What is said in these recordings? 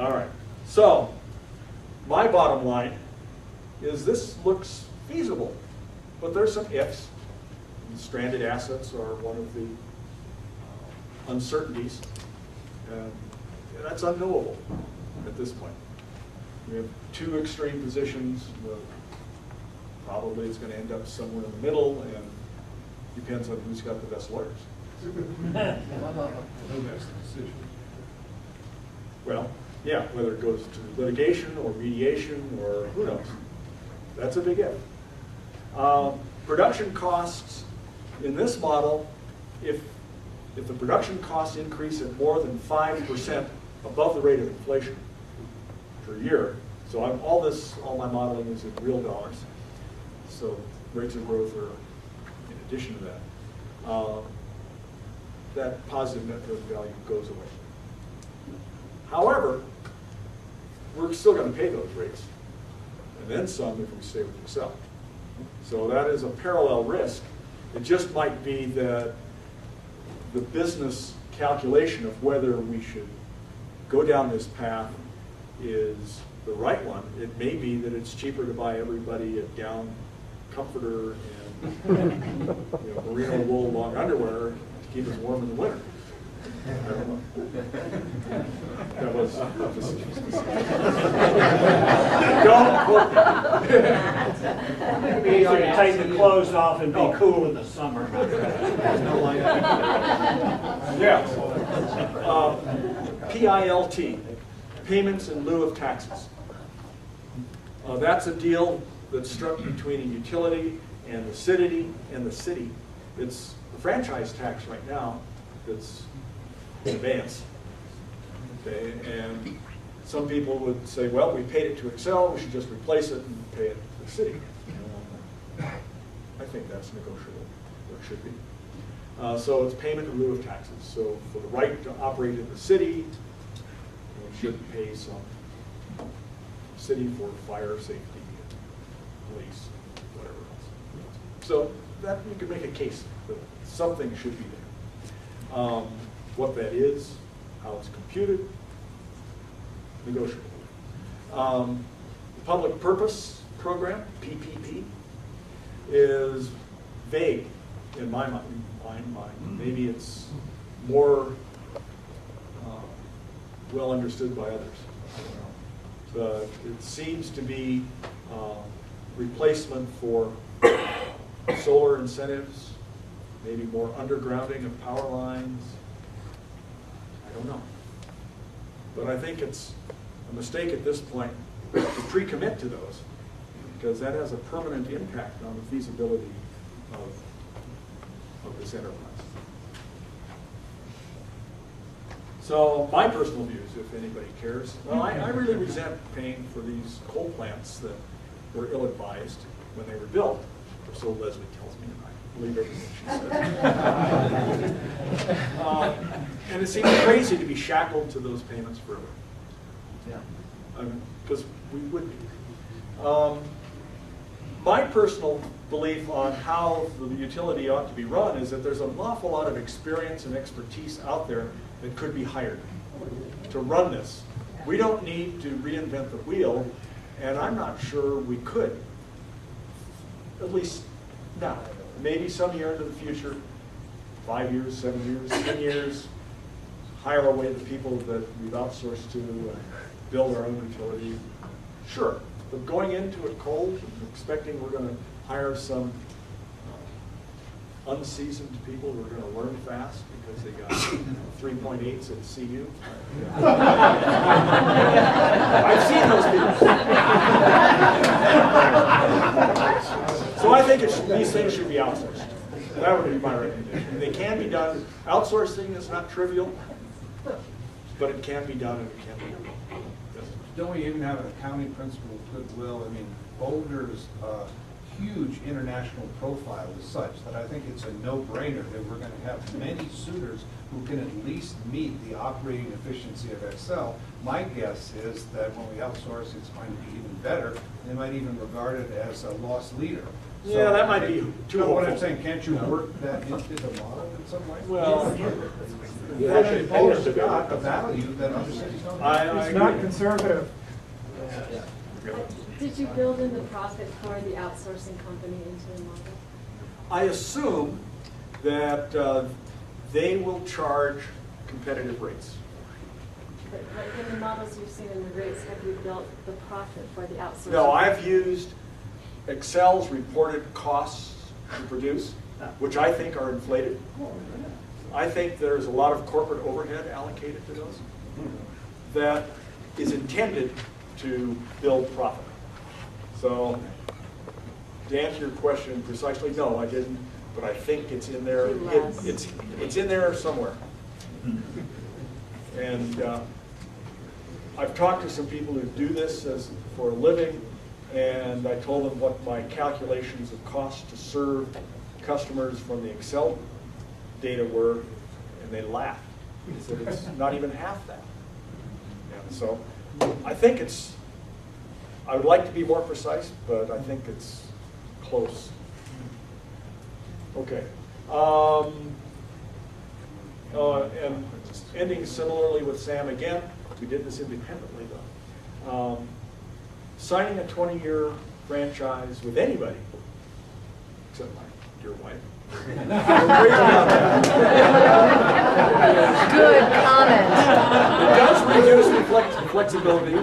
All right. So my bottom line is this looks feasible, but there's some ifs. Stranded assets are one of the uncertainties, and that's unknowable at this point. We have two extreme positions. Probably it's going to end up somewhere in the middle, and depends on who's got the best lawyers. Well, yeah, whether it goes to litigation or mediation or who knows. That's a big if. Production costs in this model, if the production costs increase at more than 5% above the rate of inflation per year, so all my modeling is in real dollars, so rates of growth are in addition to that. That positive net present value goes away. However, we're still going to pay those rates, and then some if we stay with Excel. So that is a parallel risk. It just might be that the business calculation of whether we should go down this path is the right one. It may be that it's cheaper to buy everybody a down comforter and merino wool long underwear to keep us warm in the winter. I don't know. That was don't quote Maybe you ought to take the clothes off and be cool in the summer. Yeah. PILT, payments in lieu of taxes. That's a deal that's struck between a utility and the city. It's the franchise tax right now that's in advance. Okay, and some people would say, well, we paid it to Excel, we should just replace it and pay it to the city. I think that's negotiable, or it should be. So it's payment in lieu of taxes. So for the right to operate in the city, we should pay some city for fire, safety, police, whatever else. So that you could make a case that something should be there. What that is, how it's computed, negotiable. The public purpose program, PPP, is vague in my mind. Maybe it's more well understood by others. I don't know. But it seems to be replacement for solar incentives, maybe more undergrounding of power lines. I don't know. But I think it's a mistake at this point to pre-commit to those, because that has a permanent impact on the feasibility of this enterprise. So my personal views, if anybody cares, well, I really resent paying for these coal plants that were ill-advised when they were built, or so Leslie tells me, and I believe everything she said. And it seems crazy to be shackled to those payments forever. Yeah. Because we would be. My personal belief on how the utility ought to be run is that there's an awful lot of experience and expertise out there that could be hired to run this. We don't need to reinvent the wheel, and I'm not sure we could. At least now. Maybe some year into the future, 5 years, 7 years, 10 years, hire away the people that we've outsourced to, build our own utility. Sure, but going into it cold, expecting we're going to hire some unseasoned people who are going to learn fast because they got 3.8s at CU. I've seen those people. So I think these things should be outsourced. That would be my recommendation. They can be done. Outsourcing is not trivial, but it can be done and it can be done. Yes. Don't we even have an accounting principle of goodwill? I mean, Boulder's huge international profile is such that I think it's a no-brainer that we're going to have many suitors who can at least meet the operating efficiency of Excel. My guess is that when we outsource, it's going to be even better. They might even regard it as a loss leader. Yeah, that might be too No, what I'm hopeful. saying, can't you work that into the model in some way? Well, Boulder's got a value that other cities don't. I It's not agree. conservative. Did you build in the profit for the outsourcing company into the model? I assume that they will charge competitive rates. But like in the models you've seen in the rates, have you built the profit for the outsourcing? No, I've used Excel's reported costs to produce, which I think are inflated. I think there's a lot of corporate overhead allocated to those that is intended to build profit. So, to answer your question precisely, no, I didn't, but I think it's in there. It's in there somewhere. And I've talked to some people who do this for a living, and I told them what my calculations of cost to serve customers from the Excel data were, and they laughed. They said it's not even half that. And so I think I would like to be more precise, but I think it's close. Okay. And ending similarly with Sam again, we did this independently though. Signing a 20-year franchise with anybody, except my dear wife. Good comment. It does reduce the flexibility.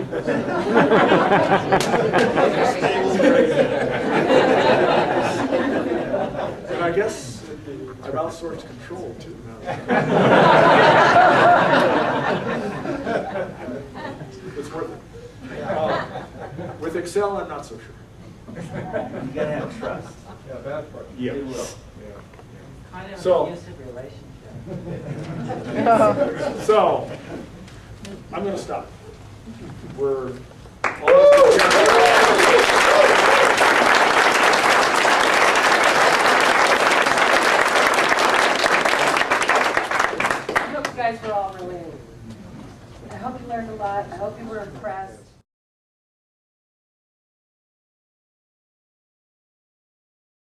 And I guess I've outsourced control too now. It's worth it. With Excel, I'm not so sure. You gotta have trust. Yeah, bad part. Yeah. It will. Yeah. Kind of So- an abusive relationship. So, I'm going to stop. We're almost I hope you guys were all related. I hope you learned a lot. I hope you were impressed.